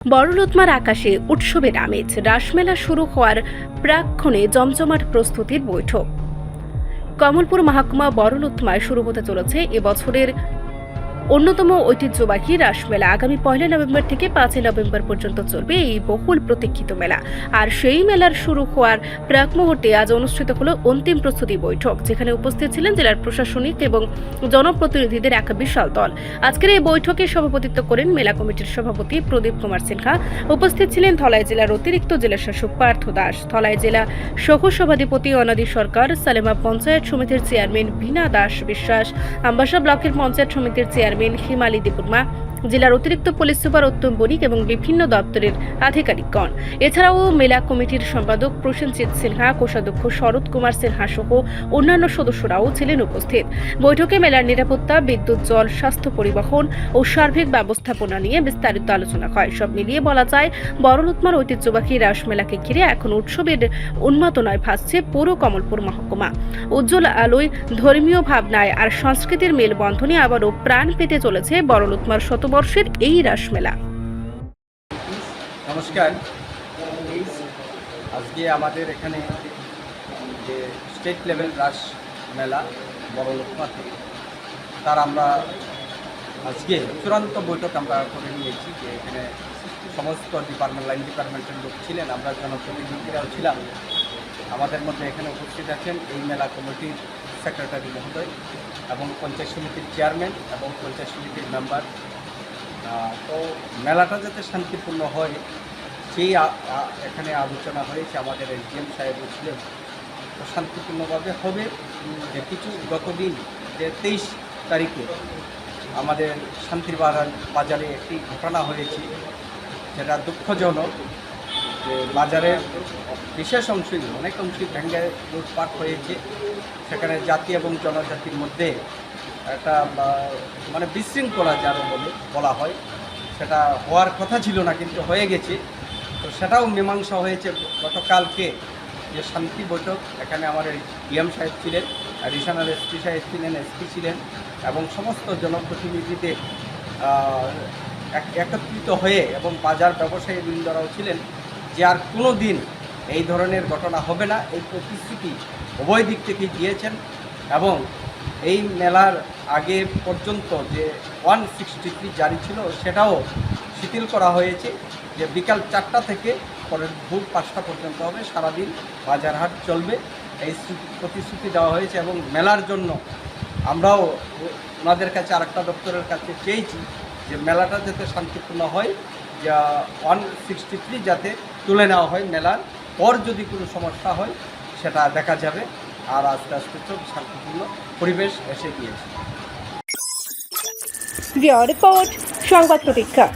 বড়লুতমার আকাশে উৎসবের আমেজ, রাসমেলা শুরু হওয়ার প্রাক্ক্ষণে জমজমাট প্রস্তুতির বৈঠক। কমলপুর মহকুমা বড়লুতমায় শুরু হতে চলেছে এবছরের অন্যতম ঐতিহ্যবাহী রাসমেলা। আগামী 1 নভেম্বর থেকে 5 নভেম্বর পর্যন্ত চলবে এই বহুল প্রতীক্ষিত মেলা। আর সেই মেলার শুরু হওয়ার প্রাক মুহূর্তে আজ অনুষ্ঠিত হলো অন্তিম প্রস্তুতি বৈঠক, যেখানে উপস্থিত ছিলেন জেলার প্রশাসনিক এবং জনপ্রতিনিধিদের এক বিশাল দল। আজকের এই বৈঠকে সভাপতিত্ব করেন মেলা কমিটির সভাপতি প্রদীপ কুমার সিনহা। উপস্থিত ছিলেন ধলাই জেলার অতিরিক্ত জেলা শাসক পার্থ দাস, ধলাই জেলা সহ সভাধিপতি অনাদি সরকার, সালেমা পঞ্চায়েত সমিতির চেয়ারম্যান ভীনা দাস বিশ্বাস, আমবাসা ব্লকের পঞ্চায়েত সমিতির চেয়ারম্যান হিমালি দেববর্মা, জেলার অতিরিক্ত পুলিশ সুপার উত্তম বণিক এবং বিভিন্ন দপ্তরের আধিকারিকগণ। এছাড়াও মেলা কমিটির সম্পাদক প্রসেনজিৎ সিনহা, কোষাধ্যক্ষ শরৎ কুমার সিনহা সহ অন্যান্য সদস্যরাও ছিলেন উপস্থিত। বৈঠকে মেলার নিরাপত্তা, বিদ্যুৎ, জল, স্বাস্থ্য, পরিবহন ও সার্বিক ব্যবস্থাপনা নিয়ে বিস্তারিত আলোচনা হয়। সব মিলিয়ে বলা যায়, বড়লুতমার ঐতিহ্যবাহী রাসমেলাকে ঘিরে এখন উৎসবের উন্মাদনায় ভাসছে পুরো কমলপুর মহকুমা। উজ্জ্বল আলোয়, ধর্মীয় ভাবনায় আর সংস্কৃতির মেলবন্ধনে আবারও প্রাণ পেতে চলেছে বড়লুতমার শতবর্ষের এই রাসমেলা। নমস্কার। আজকে আমাদের এখানে যে স্টেট লেভেল রাস মেলা বড়লুতমাতে, তার আমরা আজকে চূড়ান্ত বৈঠক আমরা করে নিয়েছি। যে এখানে সমস্ত ডিপার্টমেন্ট, লাইন ডিপার্টমেন্টের লোক ছিলেন, আমরা জনপ্রতিনিধিরাও ছিলাম। আমাদের মধ্যে এখানে উপস্থিত আছেন এই মেলা কমিটির সেক্রেটারি মহোদয় এবং পঞ্চায়েত সমিতির চেয়ারম্যান এবং পঞ্চায়েত সমিতির মেম্বার। তো মেলাটা যাতে শান্তিপূর্ণ হয় সেই এখানে আলোচনা হয়েছে। আমাদের এসডিএম সাহেবও ছিলেন। তো শান্তিপূর্ণভাবে হবে। যে কিছু গতদিন যে 23 তারিখে আমাদের শান্তির বাজারে একটি ঘটনা হয়েছে, যেটা দুঃখজনক। যে বাজারের বিশেষ অংশই, অনেক অংশই ভেঙে লুটপাট হয়েছে। সেখানে জাতি এবং জনজাতির মধ্যে একটা মানে বিশৃঙ্খলা যারা বলা হয়, সেটা হওয়ার কথা ছিল না, কিন্তু হয়ে গেছে। তো সেটাও মীমাংসা হয়েছে গতকালকে। যে শান্তি বৈঠক, এখানে আমাদের ডিএম সাহেব ছিলেন, অ্যাডিশনাল এসপি সাহেব ছিলেন, এসপি ছিলেন এবং সমস্ত জনপ্রতিনিধিদের একত্রিত হয়ে এবং বাজার ব্যবসায়ী বৃন্দরাও ছিলেন, যে আর কোনো দিন এই ধরনের ঘটনা হবে না, এই প্রতিশ্রুতি উভয় দিক থেকে দিয়েছেন। এবং এই মেলার আগে পর্যন্ত যে 163 জারি ছিল, সেটাও শিথিল করা হয়েছে। যে বিকাল 4টা থেকে পরের ভোর 5টা পর্যন্ত হবে, সারাদিন বাজার হাট চলবে, এই প্রতিশ্রুতি দেওয়া হয়েছে। এবং মেলার জন্য আমরাও ওনাদের কাছে, আরেকটা দপ্তরের কাছে চেয়েছি যে মেলাটা যাতে শান্তিপূর্ণ হয়, যা 163 যাতে তুলে নেওয়া হয়। মেলার পর যদি কোনো সমস্যা হয় সেটা দেখা যাবে। আর আস্তে আস্তে তো শান্তিপূর্ণ পরিবেশ এসে গিয়েছে। রিপোর্ট, সংবাদ প্রতীক্ষা।